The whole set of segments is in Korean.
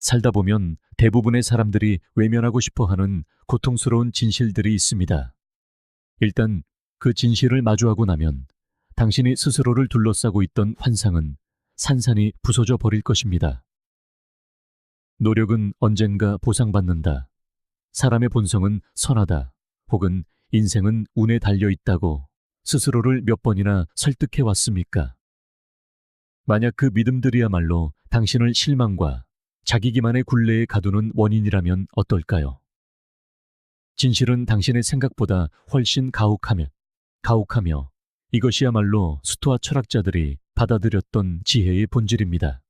살다 보면 대부분의 사람들이 외면하고 싶어 하는 고통스러운 진실들이 있습니다. 일단 그 진실을 마주하고 나면 당신이 스스로를 둘러싸고 있던 환상은 산산이 부서져 버릴 것입니다. 노력은 언젠가 보상받는다. 사람의 본성은 선하다. 혹은 인생은 운에 달려 있다고 스스로를 몇 번이나 설득해 왔습니까? 만약 그 믿음들이야말로 당신을 실망과 자기 기만의 굴레에 가두는 원인이라면 어떨까요? 진실은 당신의 생각보다 훨씬 가혹하며 이것이야말로 스토아 철학자들이 받아들였던 지혜의 본질입니다.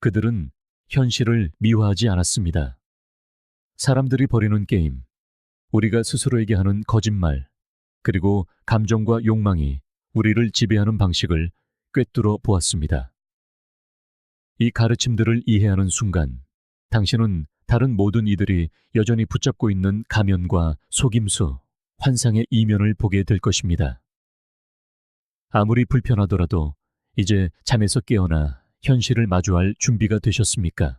그들은 현실을 미화하지 않았습니다. 사람들이 벌이는 게임, 우리가 스스로에게 하는 거짓말, 그리고 감정과 욕망이 우리를 지배하는 방식을 꿰뚫어 보았습니다. 이 가르침들을 이해하는 순간, 당신은 다른 모든 이들이 여전히 붙잡고 있는 가면과 속임수, 환상의 이면을 보게 될 것입니다. 아무리 불편하더라도 이제 잠에서 깨어나 현실을 마주할 준비가 되셨습니까?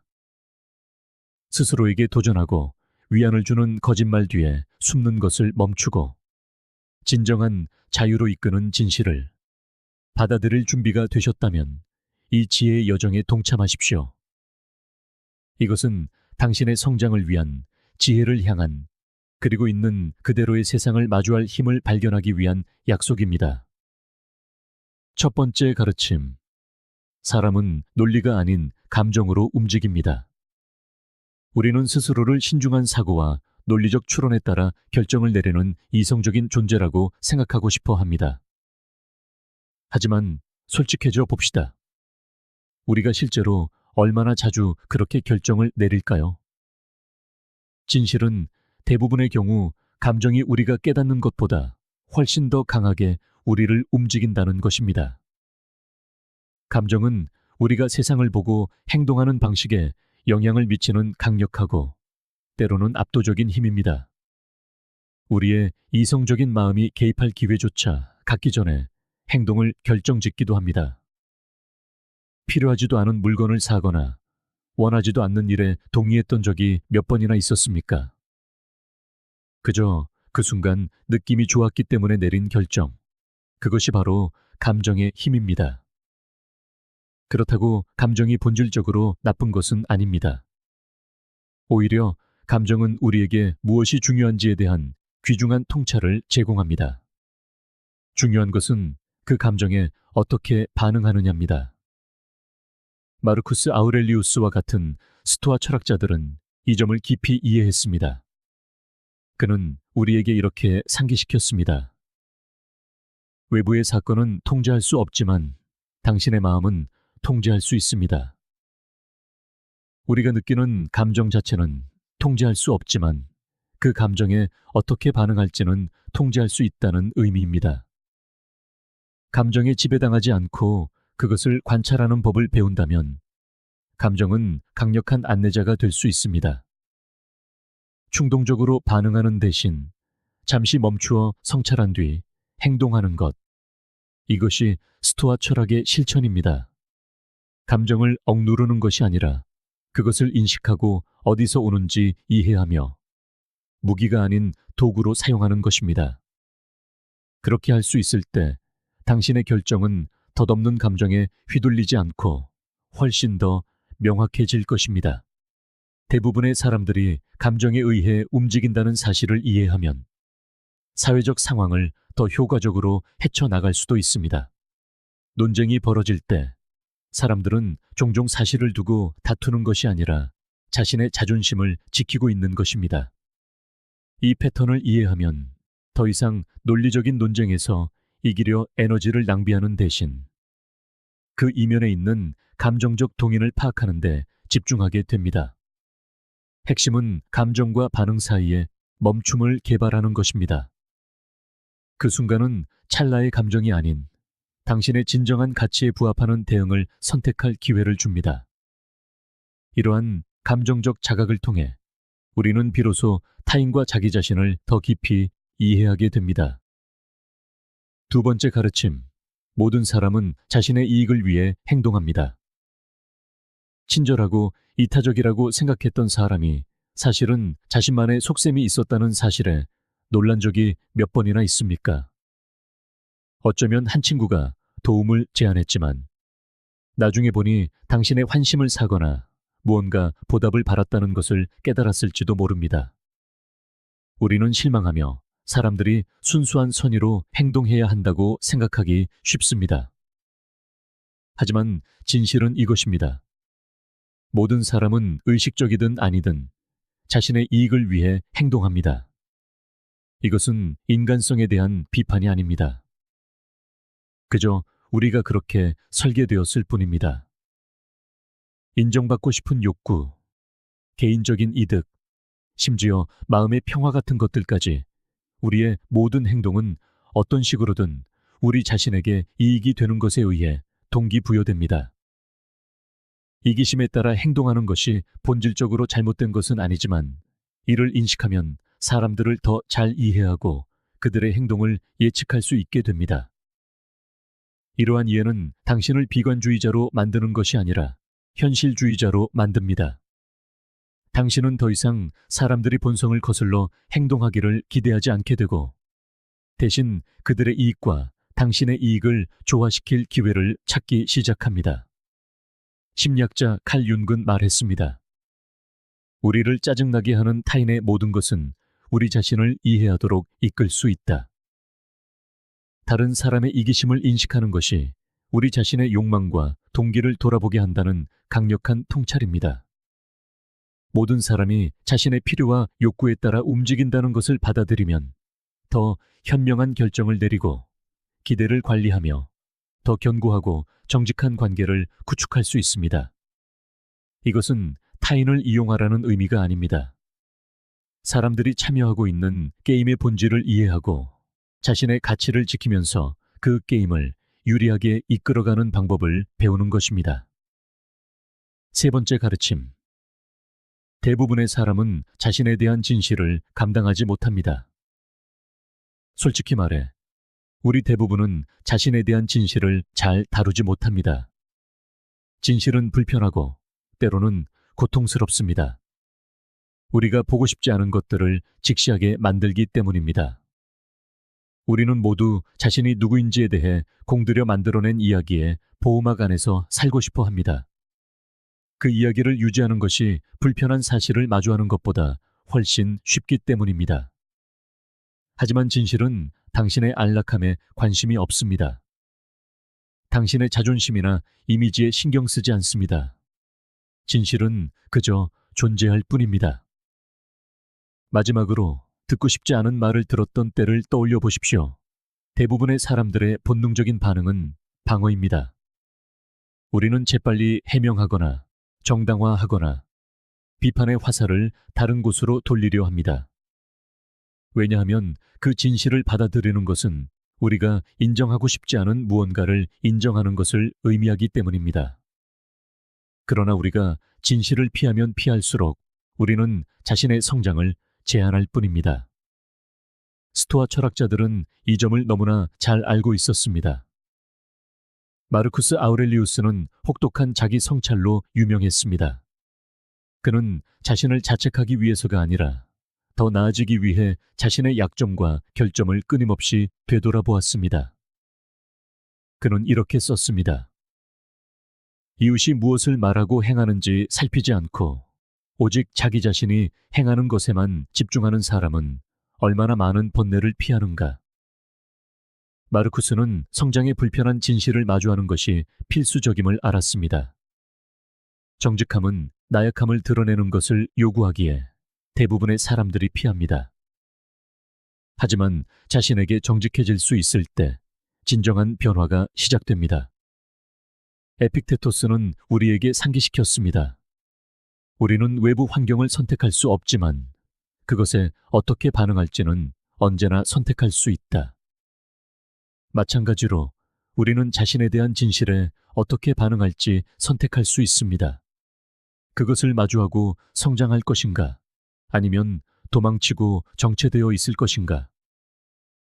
스스로에게 도전하고 위안을 주는 거짓말 뒤에 숨는 것을 멈추고 진정한 자유로 이끄는 진실을 받아들일 준비가 되셨다면 이 지혜의 여정에 동참하십시오. 이것은 당신의 성장을 위한 지혜를 향한 그리고 있는 그대로의 세상을 마주할 힘을 발견하기 위한 약속입니다. 첫 번째 가르침. 사람은 논리가 아닌 감정으로 움직입니다. 우리는 스스로를 신중한 사고와 논리적 추론에 따라 결정을 내리는 이성적인 존재라고 생각하고 싶어 합니다. 하지만 솔직해져 봅시다. 우리가 실제로 얼마나 자주 그렇게 결정을 내릴까요? 진실은 대부분의 경우 감정이 우리가 깨닫는 것보다 훨씬 더 강하게 우리를 움직인다는 것입니다. 감정은 우리가 세상을 보고 행동하는 방식에 영향을 미치는 강력하고 때로는 압도적인 힘입니다. 우리의 이성적인 마음이 개입할 기회조차 갖기 전에 행동을 결정짓기도 합니다. 필요하지도 않은 물건을 사거나 원하지도 않는 일에 동의했던 적이 몇 번이나 있었습니까? 그저 그 순간 느낌이 좋았기 때문에 내린 결정. 그것이 바로 감정의 힘입니다. 그렇다고 감정이 본질적으로 나쁜 것은 아닙니다. 오히려 감정은 우리에게 무엇이 중요한지에 대한 귀중한 통찰을 제공합니다. 중요한 것은 그 감정에 어떻게 반응하느냐입니다. 마르쿠스 아우렐리우스와 같은 스토아 철학자들은 이 점을 깊이 이해했습니다. 그는 우리에게 이렇게 상기시켰습니다. 외부의 사건은 통제할 수 없지만 당신의 마음은 통제할 수 있습니다. 우리가 느끼는 감정 자체는 통제할 수 없지만 그 감정에 어떻게 반응할지는 통제할 수 있다는 의미입니다. 감정에 지배당하지 않고 그것을 관찰하는 법을 배운다면 감정은 강력한 안내자가 될 수 있습니다. 충동적으로 반응하는 대신 잠시 멈추어 성찰한 뒤 행동하는 것. 이것이 스토아 철학의 실천입니다. 감정을 억누르는 것이 아니라 그것을 인식하고 어디서 오는지 이해하며 무기가 아닌 도구로 사용하는 것입니다. 그렇게 할 수 있을 때 당신의 결정은 덧없는 감정에 휘둘리지 않고 훨씬 더 명확해질 것입니다. 대부분의 사람들이 감정에 의해 움직인다는 사실을 이해하면 사회적 상황을 더 효과적으로 헤쳐나갈 수도 있습니다. 논쟁이 벌어질 때 사람들은 종종 사실을 두고 다투는 것이 아니라 자신의 자존심을 지키고 있는 것입니다. 이 패턴을 이해하면 더 이상 논리적인 논쟁에서 이기려 에너지를 낭비하는 대신 그 이면에 있는 감정적 동인을 파악하는 데 집중하게 됩니다. 핵심은 감정과 반응 사이에 멈춤을 개발하는 것입니다. 그 순간은 찰나의 감정이 아닌 당신의 진정한 가치에 부합하는 대응을 선택할 기회를 줍니다. 이러한 감정적 자각을 통해 우리는 비로소 타인과 자기 자신을 더 깊이 이해하게 됩니다. 두 번째 가르침, 모든 사람은 자신의 이익을 위해 행동합니다. 친절하고 이타적이라고 생각했던 사람이 사실은 자신만의 속셈이 있었다는 사실에 놀란 적이 몇 번이나 있습니까? 어쩌면 한 친구가 도움을 제안했지만 나중에 보니 당신의 환심을 사거나 무언가 보답을 받았다는 것을 깨달았을지도 모릅니다. 우리는 실망하며 사람들이 순수한 선의로 행동해야 한다고 생각하기 쉽습니다. 하지만 진실은 이것입니다. 모든 사람은 의식적이든 아니든 자신의 이익을 위해 행동합니다. 이것은 인간성에 대한 비판이 아닙니다. 그저 우리가 그렇게 설계되었을 뿐입니다. 인정받고 싶은 욕구, 개인적인 이득, 심지어 마음의 평화 같은 것들까지 우리의 모든 행동은 어떤 식으로든 우리 자신에게 이익이 되는 것에 의해 동기부여됩니다. 이기심에 따라 행동하는 것이 본질적으로 잘못된 것은 아니지만 이를 인식하면 사람들을 더 잘 이해하고 그들의 행동을 예측할 수 있게 됩니다. 이러한 이해는 당신을 비관주의자로 만드는 것이 아니라 현실주의자로 만듭니다. 당신은 더 이상 사람들이 본성을 거슬러 행동하기를 기대하지 않게 되고 대신 그들의 이익과 당신의 이익을 조화시킬 기회를 찾기 시작합니다. 심리학자 칼 융은 말했습니다. 우리를 짜증나게 하는 타인의 모든 것은 우리 자신을 이해하도록 이끌 수 있다. 다른 사람의 이기심을 인식하는 것이 우리 자신의 욕망과 동기를 돌아보게 한다는 강력한 통찰입니다. 모든 사람이 자신의 필요와 욕구에 따라 움직인다는 것을 받아들이면 더 현명한 결정을 내리고 기대를 관리하며 더 견고하고 정직한 관계를 구축할 수 있습니다. 이것은 타인을 이용하라는 의미가 아닙니다. 사람들이 참여하고 있는 게임의 본질을 이해하고 자신의 가치를 지키면서 그 게임을 유리하게 이끌어가는 방법을 배우는 것입니다. 세 번째 가르침. 대부분의 사람은 자신에 대한 진실을 감당하지 못합니다. 솔직히 말해, 우리 대부분은 자신에 대한 진실을 잘 다루지 못합니다. 진실은 불편하고 때로는 고통스럽습니다. 우리가 보고 싶지 않은 것들을 직시하게 만들기 때문입니다. 우리는 모두 자신이 누구인지에 대해 공들여 만들어낸 이야기에 보호막 안에서 살고 싶어 합니다. 그 이야기를 유지하는 것이 불편한 사실을 마주하는 것보다 훨씬 쉽기 때문입니다. 하지만 진실은 당신의 안락함에 관심이 없습니다. 당신의 자존심이나 이미지에 신경 쓰지 않습니다. 진실은 그저 존재할 뿐입니다. 마지막으로 듣고 싶지 않은 말을 들었던 때를 떠올려 보십시오. 대부분의 사람들의 본능적인 반응은 방어입니다. 우리는 재빨리 해명하거나 정당화하거나 비판의 화살을 다른 곳으로 돌리려 합니다. 왜냐하면 그 진실을 받아들이는 것은 우리가 인정하고 싶지 않은 무언가를 인정하는 것을 의미하기 때문입니다. 그러나 우리가 진실을 피하면 피할수록 우리는 자신의 성장을 제한할 뿐입니다. 스토아 철학자들은 이 점을 너무나 잘 알고 있었습니다. 마르쿠스 아우렐리우스는 혹독한 자기 성찰로 유명했습니다. 그는 자신을 자책하기 위해서가 아니라 더 나아지기 위해 자신의 약점과 결점을 끊임없이 되돌아보았습니다. 그는 이렇게 썼습니다. 이웃이 무엇을 말하고 행하는지 살피지 않고 오직 자기 자신이 행하는 것에만 집중하는 사람은 얼마나 많은 번뇌를 피하는가. 마르쿠스는 성장의 불편한 진실을 마주하는 것이 필수적임을 알았습니다. 정직함은 나약함을 드러내는 것을 요구하기에 대부분의 사람들이 피합니다. 하지만 자신에게 정직해질 수 있을 때 진정한 변화가 시작됩니다. 에픽테토스는 우리에게 상기시켰습니다. 우리는 외부 환경을 선택할 수 없지만 그것에 어떻게 반응할지는 언제나 선택할 수 있다. 마찬가지로 우리는 자신에 대한 진실에 어떻게 반응할지 선택할 수 있습니다. 그것을 마주하고 성장할 것인가, 아니면 도망치고 정체되어 있을 것인가.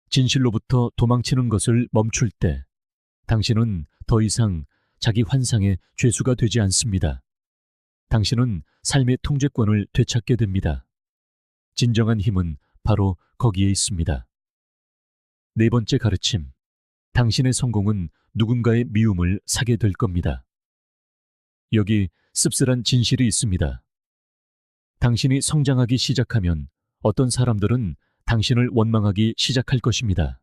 진실로부터 도망치는 것을 멈출 때 당신은 더 이상 자기 환상의 죄수가 되지 않습니다. 당신은 삶의 통제권을 되찾게 됩니다. 진정한 힘은 바로 거기에 있습니다. 네 번째 가르침. 당신의 성공은 누군가의 미움을 사게 될 겁니다. 여기 씁쓸한 진실이 있습니다. 당신이 성장하기 시작하면 어떤 사람들은 당신을 원망하기 시작할 것입니다.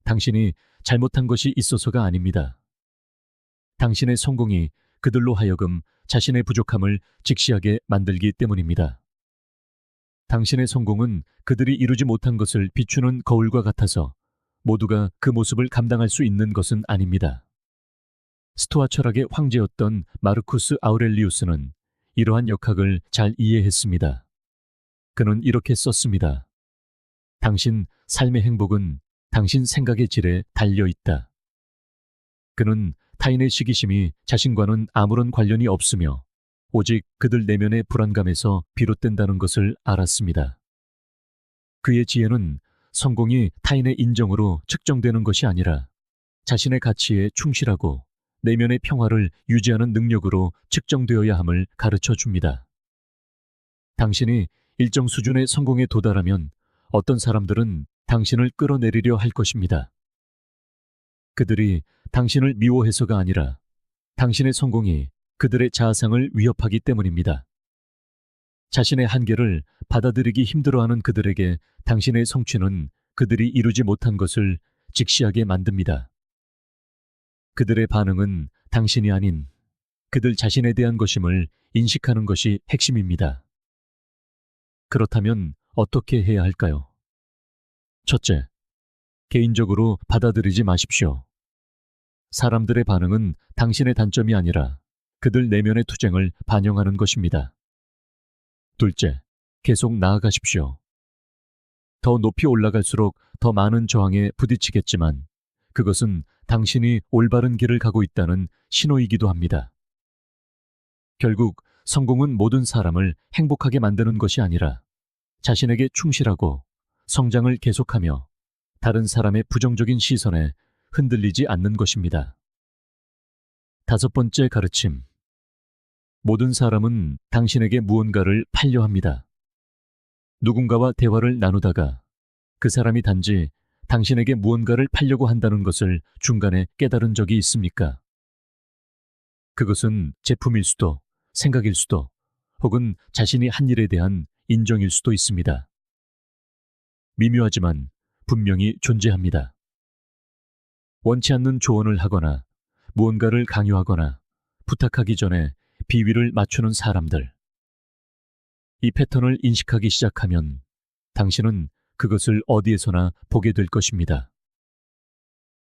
당신이 잘못한 것이 있어서가 아닙니다. 당신의 성공이 그들로 하여금 자신의 부족함을 직시하게 만들기 때문입니다. 당신의 성공은 그들이 이루지 못한 것을 비추는 거울과 같아서 모두가 그 모습을 감당할 수 있는 것은 아닙니다. 스토아 철학의 황제였던 마르쿠스 아우렐리우스는 이러한 역학을 잘 이해했습니다. 그는 이렇게 썼습니다. 당신 삶의 행복은 당신 생각의 질에 달려 있다. 그는 타인의 시기심이 자신과는 아무런 관련이 없으며 오직 그들 내면의 불안감에서 비롯된다는 것을 알았습니다. 그의 지혜는 성공이 타인의 인정으로 측정되는 것이 아니라 자신의 가치에 충실하고 내면의 평화를 유지하는 능력으로 측정되어야 함을 가르쳐 줍니다. 당신이 일정 수준의 성공에 도달하면 어떤 사람들은 당신을 끌어내리려 할 것입니다. 그들이 당신을 미워해서가 아니라 당신의 성공이 그들의 자아상을 위협하기 때문입니다. 자신의 한계를 받아들이기 힘들어하는 그들에게 당신의 성취는 그들이 이루지 못한 것을 직시하게 만듭니다. 그들의 반응은 당신이 아닌 그들 자신에 대한 것임을 인식하는 것이 핵심입니다. 그렇다면 어떻게 해야 할까요? 첫째, 개인적으로 받아들이지 마십시오. 사람들의 반응은 당신의 단점이 아니라 그들 내면의 투쟁을 반영하는 것입니다. 둘째, 계속 나아가십시오. 더 높이 올라갈수록 더 많은 저항에 부딪히겠지만 그것은 당신이 올바른 길을 가고 있다는 신호이기도 합니다. 결국 성공은 모든 사람을 행복하게 만드는 것이 아니라 자신에게 충실하고 성장을 계속하며 다른 사람의 부정적인 시선에 흔들리지 않는 것입니다. 다섯 번째 가르침. 모든 사람은 당신에게 무언가를 팔려 합니다. 누군가와 대화를 나누다가 그 사람이 단지 당신에게 무언가를 팔려고 한다는 것을 중간에 깨달은 적이 있습니까? 그것은 제품일 수도, 생각일 수도, 혹은 자신이 한 일에 대한 인정일 수도 있습니다. 미묘하지만 분명히 존재합니다. 원치 않는 조언을 하거나 무언가를 강요하거나 부탁하기 전에 비위를 맞추는 사람들. 이 패턴을 인식하기 시작하면 당신은 그것을 어디에서나 보게 될 것입니다.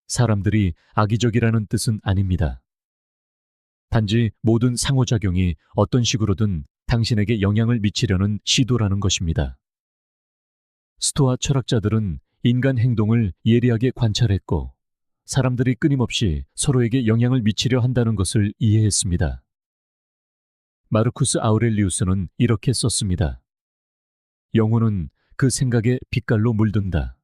사람들이 악의적이라는 뜻은 아닙니다. 단지 모든 상호작용이 어떤 식으로든 당신에게 영향을 미치려는 시도라는 것입니다. 스토아 철학자들은 인간 행동을 예리하게 관찰했고 사람들이 끊임없이 서로에게 영향을 미치려 한다는 것을 이해했습니다. 마르쿠스 아우렐리우스는 이렇게 썼습니다. 영혼은 그 생각에 빛깔로 물든다.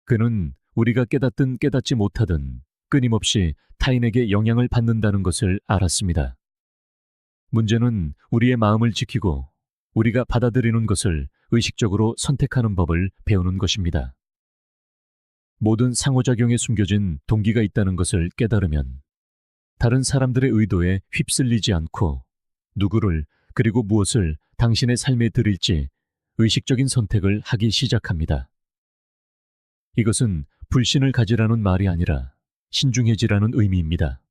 그는 우리가 깨닫든 깨닫지 못하든 끊임없이 타인에게 영향을 받는다는 것을 알았습니다. 문제는 우리의 마음을 지키고 우리가 받아들이는 것을 의식적으로 선택하는 법을 배우는 것입니다. 모든 상호작용에 숨겨진 동기가 있다는 것을 깨달으면 다른 사람들의 의도에 휩쓸리지 않고 누구를 그리고 무엇을 당신의 삶에 들일지 의식적인 선택을 하기 시작합니다. 이것은 불신을 가지라는 말이 아니라 신중해지라는 의미입니다.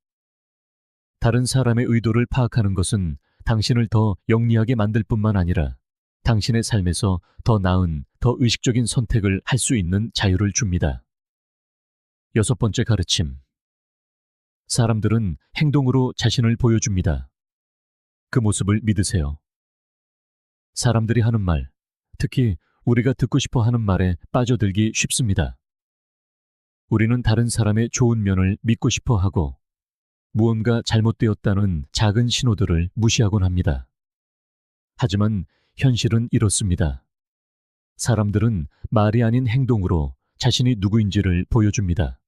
다른 사람의 의도를 파악하는 것은 당신을 더 영리하게 만들 뿐만 아니라 당신의 삶에서 더 나은, 더 의식적인 선택을 할 수 있는 자유를 줍니다. 여섯 번째 가르침. 사람들은 행동으로 자신을 보여줍니다. 그 모습을 믿으세요. 사람들이 하는 말, 특히 우리가 듣고 싶어 하는 말에 빠져들기 쉽습니다. 우리는 다른 사람의 좋은 면을 믿고 싶어 하고 무언가 잘못되었다는 작은 신호들을 무시하곤 합니다. 하지만 현실은 이렇습니다. 사람들은 말이 아닌 행동으로 자신이 누구인지를 보여줍니다.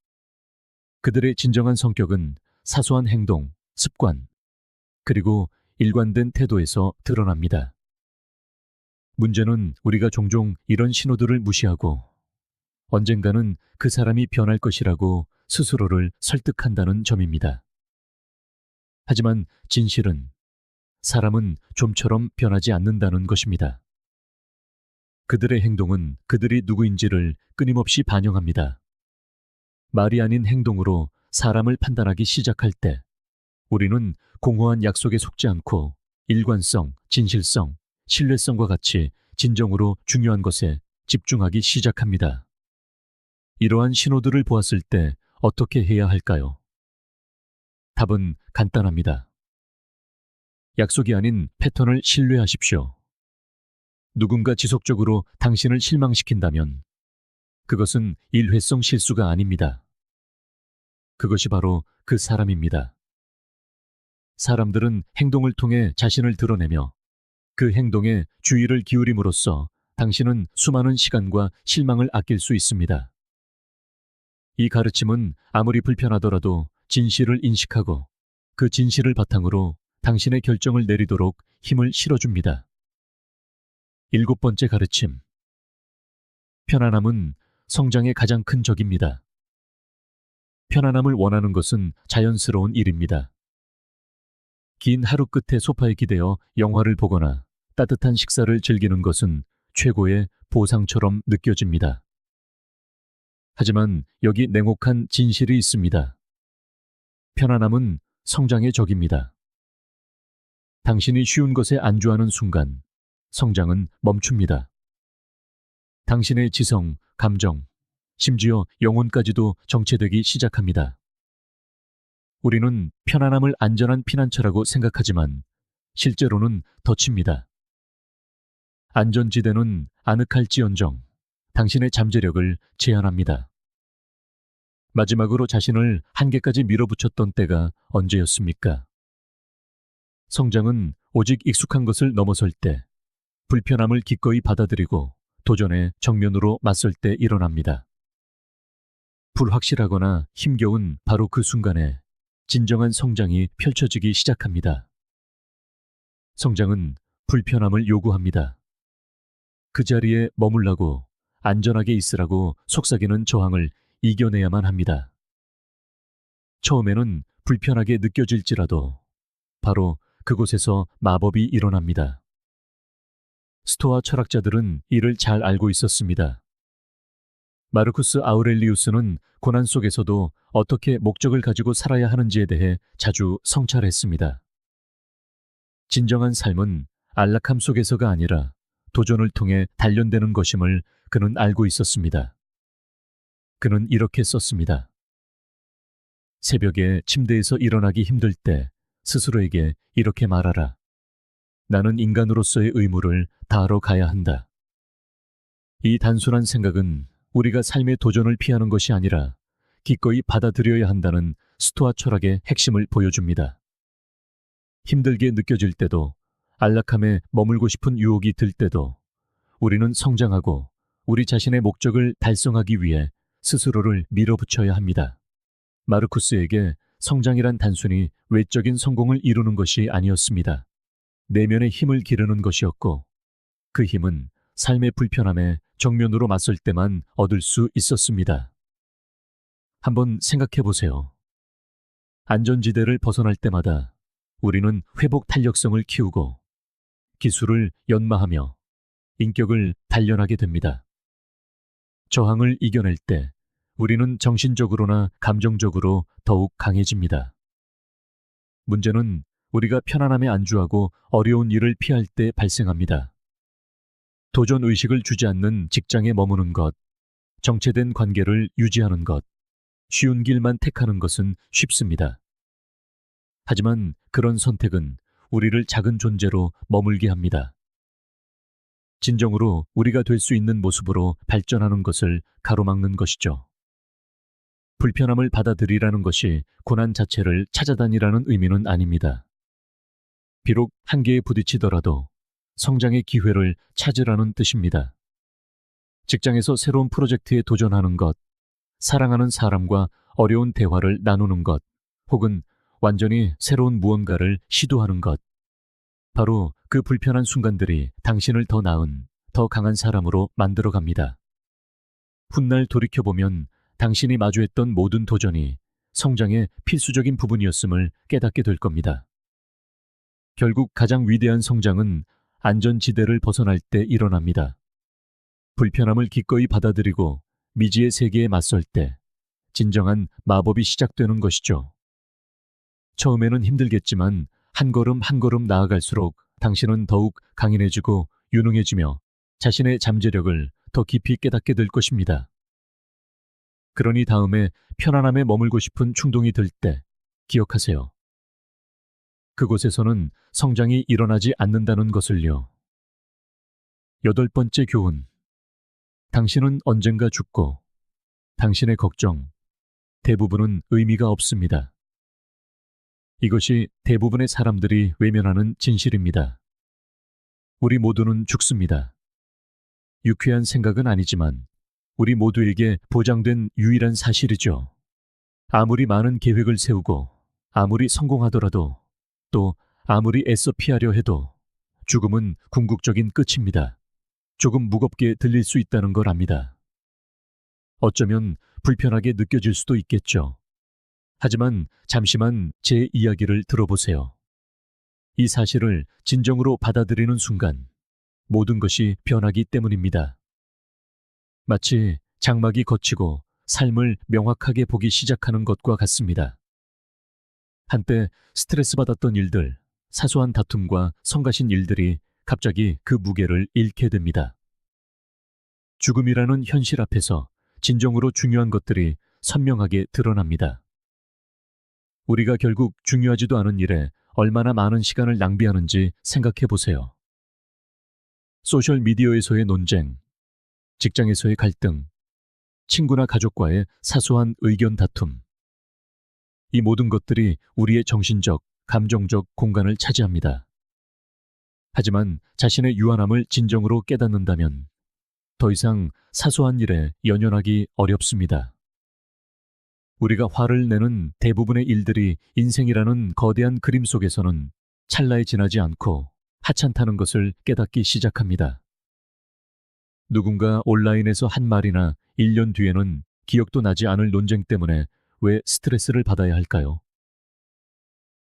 그들의 진정한 성격은 사소한 행동, 습관, 그리고 일관된 태도에서 드러납니다. 문제는 우리가 종종 이런 신호들을 무시하고 언젠가는 그 사람이 변할 것이라고 스스로를 설득한다는 점입니다. 하지만 진실은 사람은 좀처럼 변하지 않는다는 것입니다. 그들의 행동은 그들이 누구인지를 끊임없이 반영합니다. 말이 아닌 행동으로 사람을 판단하기 시작할 때 우리는 공허한 약속에 속지 않고 일관성, 진실성, 신뢰성과 같이 진정으로 중요한 것에 집중하기 시작합니다. 이러한 신호들을 보았을 때 어떻게 해야 할까요? 답은 간단합니다. 약속이 아닌 패턴을 신뢰하십시오. 누군가 지속적으로 당신을 실망시킨다면 그것은 일회성 실수가 아닙니다. 그것이 바로 그 사람입니다. 사람들은 행동을 통해 자신을 드러내며 그 행동에 주의를 기울임으로써 당신은 수많은 시간과 실망을 아낄 수 있습니다. 이 가르침은 아무리 불편하더라도 진실을 인식하고 그 진실을 바탕으로 당신의 결정을 내리도록 힘을 실어줍니다. 7번째 가르침. 편안함은 성장의 가장 큰 적입니다. 편안함을 원하는 것은 자연스러운 일입니다. 긴 하루 끝에 소파에 기대어 영화를 보거나 따뜻한 식사를 즐기는 것은 최고의 보상처럼 느껴집니다. 하지만 여기 냉혹한 진실이 있습니다. 편안함은 성장의 적입니다. 당신이 쉬운 것에 안주하는 순간 성장은 멈춥니다. 당신의 지성, 감정, 심지어 영혼까지도 정체되기 시작합니다. 우리는 편안함을 안전한 피난처라고 생각하지만 실제로는 덫입니다. 안전지대는 아늑할지언정 당신의 잠재력을 제한합니다. 마지막으로 자신을 한계까지 밀어붙였던 때가 언제였습니까? 성장은 오직 익숙한 것을 넘어설 때, 불편함을 기꺼이 받아들이고 도전에 정면으로 맞설 때 일어납니다. 불확실하거나 힘겨운 바로 그 순간에 진정한 성장이 펼쳐지기 시작합니다. 성장은 불편함을 요구합니다. 그 자리에 머물라고, 안전하게 있으라고 속삭이는 저항을 이겨내야만 합니다. 처음에는 불편하게 느껴질지라도 바로 그곳에서 마법이 일어납니다. 스토아 철학자들은 이를 잘 알고 있었습니다. 마르쿠스 아우렐리우스는 고난 속에서도 어떻게 목적을 가지고 살아야 하는지에 대해 자주 성찰했습니다. 진정한 삶은 안락함 속에서가 아니라 도전을 통해 단련되는 것임을 그는 알고 있었습니다. 그는 이렇게 썼습니다. 새벽에 침대에서 일어나기 힘들 때 스스로에게 이렇게 말하라. 나는 인간으로서의 의무를 다하러 가야 한다. 이 단순한 생각은 우리가 삶의 도전을 피하는 것이 아니라 기꺼이 받아들여야 한다는 스토아 철학의 핵심을 보여줍니다. 힘들게 느껴질 때도, 안락함에 머물고 싶은 유혹이 들 때도 우리는 성장하고 우리 자신의 목적을 달성하기 위해 스스로를 밀어붙여야 합니다. 마르쿠스에게 성장이란 단순히 외적인 성공을 이루는 것이 아니었습니다. 내면의 힘을 기르는 것이었고, 그 힘은 삶의 불편함에 정면으로 맞설 때만 얻을 수 있었습니다. 한번 생각해 보세요. 안전지대를 벗어날 때마다 우리는 회복 탄력성을 키우고 기술을 연마하며 인격을 단련하게 됩니다. 저항을 이겨낼 때 우리는 정신적으로나 감정적으로 더욱 강해집니다. 문제는 우리가 편안함에 안주하고 어려운 일을 피할 때 발생합니다. 도전 의식을 주지 않는 직장에 머무는 것, 정체된 관계를 유지하는 것, 쉬운 길만 택하는 것은 쉽습니다. 하지만 그런 선택은 우리를 작은 존재로 머물게 합니다. 진정으로 우리가 될 수 있는 모습으로 발전하는 것을 가로막는 것이죠. 불편함을 받아들이라는 것이 고난 자체를 찾아다니라는 의미는 아닙니다. 비록 한계에 부딪히더라도 성장의 기회를 찾으라는 뜻입니다. 직장에서 새로운 프로젝트에 도전하는 것, 사랑하는 사람과 어려운 대화를 나누는 것, 혹은 완전히 새로운 무언가를 시도하는 것. 바로 그 불편한 순간들이 당신을 더 나은, 더 강한 사람으로 만들어 갑니다. 훗날 돌이켜보면 당신이 마주했던 모든 도전이 성장의 필수적인 부분이었음을 깨닫게 될 겁니다. 결국 가장 위대한 성장은 안전지대를 벗어날 때 일어납니다. 불편함을 기꺼이 받아들이고 미지의 세계에 맞설 때 진정한 마법이 시작되는 것이죠. 처음에는 힘들겠지만 한 걸음 한 걸음 나아갈수록 당신은 더욱 강인해지고 유능해지며 자신의 잠재력을 더 깊이 깨닫게 될 것입니다. 그러니 다음에 편안함에 머물고 싶은 충동이 들 때 기억하세요. 그곳에서는 성장이 일어나지 않는다는 것을요. 8번째 교훈. 당신은 언젠가 죽고 당신의 걱정, 대부분은 의미가 없습니다. 이것이 대부분의 사람들이 외면하는 진실입니다. 우리 모두는 죽습니다. 유쾌한 생각은 아니지만 우리 모두에게 보장된 유일한 사실이죠. 아무리 많은 계획을 세우고 아무리 성공하더라도 또 아무리 애써 피하려 해도 죽음은 궁극적인 끝입니다. 조금 무겁게 들릴 수 있다는 걸 압니다. 어쩌면 불편하게 느껴질 수도 있겠죠. 하지만 잠시만 제 이야기를 들어보세요. 이 사실을 진정으로 받아들이는 순간 모든 것이 변하기 때문입니다. 마치 장막이 걷히고 삶을 명확하게 보기 시작하는 것과 같습니다. 한때 스트레스 받았던 일들, 사소한 다툼과 성가신 일들이 갑자기 그 무게를 잃게 됩니다. 죽음이라는 현실 앞에서 진정으로 중요한 것들이 선명하게 드러납니다. 우리가 결국 중요하지도 않은 일에 얼마나 많은 시간을 낭비하는지 생각해 보세요. 소셜미디어에서의 논쟁, 직장에서의 갈등, 친구나 가족과의 사소한 의견 다툼. 이 모든 것들이 우리의 정신적, 감정적 공간을 차지합니다. 하지만 자신의 유한함을 진정으로 깨닫는다면 더 이상 사소한 일에 연연하기 어렵습니다. 우리가 화를 내는 대부분의 일들이 인생이라는 거대한 그림 속에서는 찰나에 지나지 않고 하찮다는 것을 깨닫기 시작합니다. 누군가 온라인에서 한 말이나 1년 뒤에는 기억도 나지 않을 논쟁 때문에 왜 스트레스를 받아야 할까요?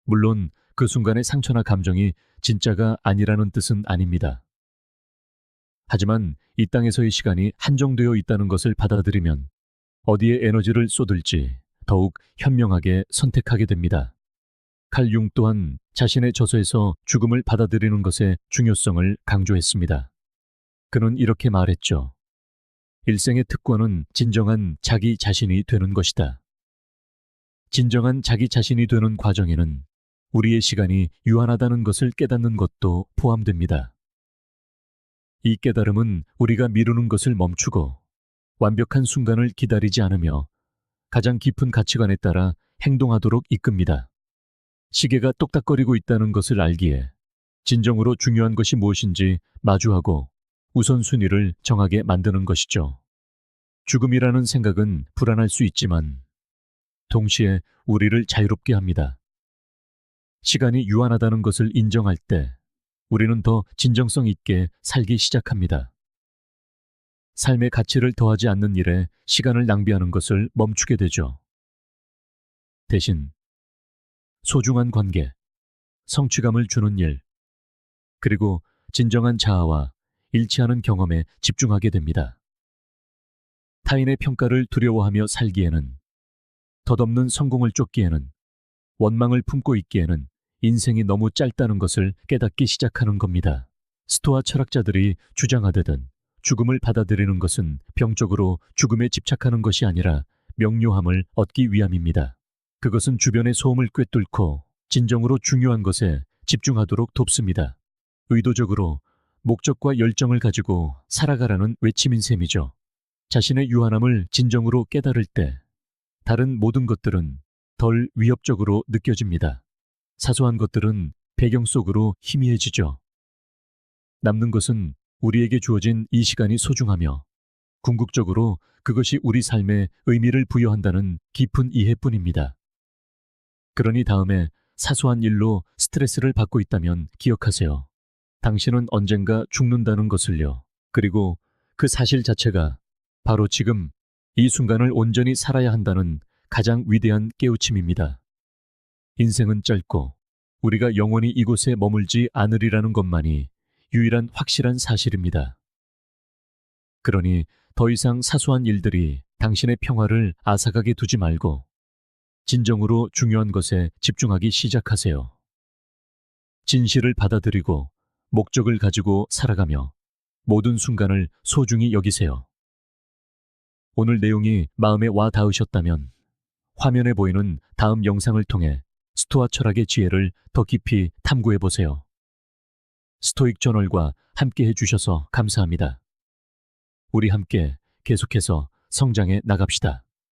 물론 그 순간의 상처나 감정이 진짜가 아니라는 뜻은 아닙니다. 하지만 이 땅에서의 시간이 한정되어 있다는 것을 받아들이면 어디에 에너지를 쏟을지 더욱 현명하게 선택하게 됩니다. 칼 융 또한 자신의 저서에서 죽음을 받아들이는 것의 중요성을 강조했습니다. 그는 이렇게 말했죠. 일생의 특권은 진정한 자기 자신이 되는 것이다. 진정한 자기 자신이 되는 과정에는 우리의 시간이 유한하다는 것을 깨닫는 것도 포함됩니다. 이 깨달음은 우리가 미루는 것을 멈추고 완벽한 순간을 기다리지 않으며 가장 깊은 가치관에 따라 행동하도록 이끕니다. 시계가 똑딱거리고 있다는 것을 알기에 진정으로 중요한 것이 무엇인지 마주하고 우선순위를 정하게 만드는 것이죠. 죽음이라는 생각은 불안할 수 있지만 동시에 우리를 자유롭게 합니다. 시간이 유한하다는 것을 인정할 때 우리는 더 진정성 있게 살기 시작합니다. 삶의 가치를 더하지 않는 일에 시간을 낭비하는 것을 멈추게 되죠. 대신 소중한 관계, 성취감을 주는 일, 그리고 진정한 자아와 일치하는 경험에 집중하게 됩니다. 타인의 평가를 두려워하며 살기에는, 덧없는 성공을 쫓기에는, 원망을 품고 있기에는 인생이 너무 짧다는 것을 깨닫기 시작하는 겁니다. 스토아 철학자들이 주장하듯 죽음을 받아들이는 것은 병적으로 죽음에 집착하는 것이 아니라 명료함을 얻기 위함입니다. 그것은 주변의 소음을 꿰뚫고 진정으로 중요한 것에 집중하도록 돕습니다. 의도적으로 목적과 열정을 가지고 살아가라는 외침인 셈이죠. 자신의 유한함을 진정으로 깨달을 때 다른 모든 것들은 덜 위협적으로 느껴집니다. 사소한 것들은 배경 속으로 희미해지죠. 남는 것은 우리에게 주어진 이 시간이 소중하며 궁극적으로 그것이 우리 삶에 의미를 부여한다는 깊은 이해뿐입니다. 그러니 다음에 사소한 일로 스트레스를 받고 있다면 기억하세요. 당신은 언젠가 죽는다는 것을요. 그리고 그 사실 자체가 바로 지금 이 순간을 온전히 살아야 한다는 가장 위대한 깨우침입니다. 인생은 짧고 우리가 영원히 이곳에 머물지 않으리라는 것만이 유일한 확실한 사실입니다. 그러니 더 이상 사소한 일들이 당신의 평화를 앗아가게 두지 말고 진정으로 중요한 것에 집중하기 시작하세요. 진실을 받아들이고 목적을 가지고 살아가며 모든 순간을 소중히 여기세요. 오늘 내용이 마음에 와 닿으셨다면 화면에 보이는 다음 영상을 통해 스토아 철학의 지혜를 더 깊이 탐구해 보세요. 스토익 저널과 함께 해주셔서 감사합니다. 우리 함께 계속해서 성장해 나갑시다.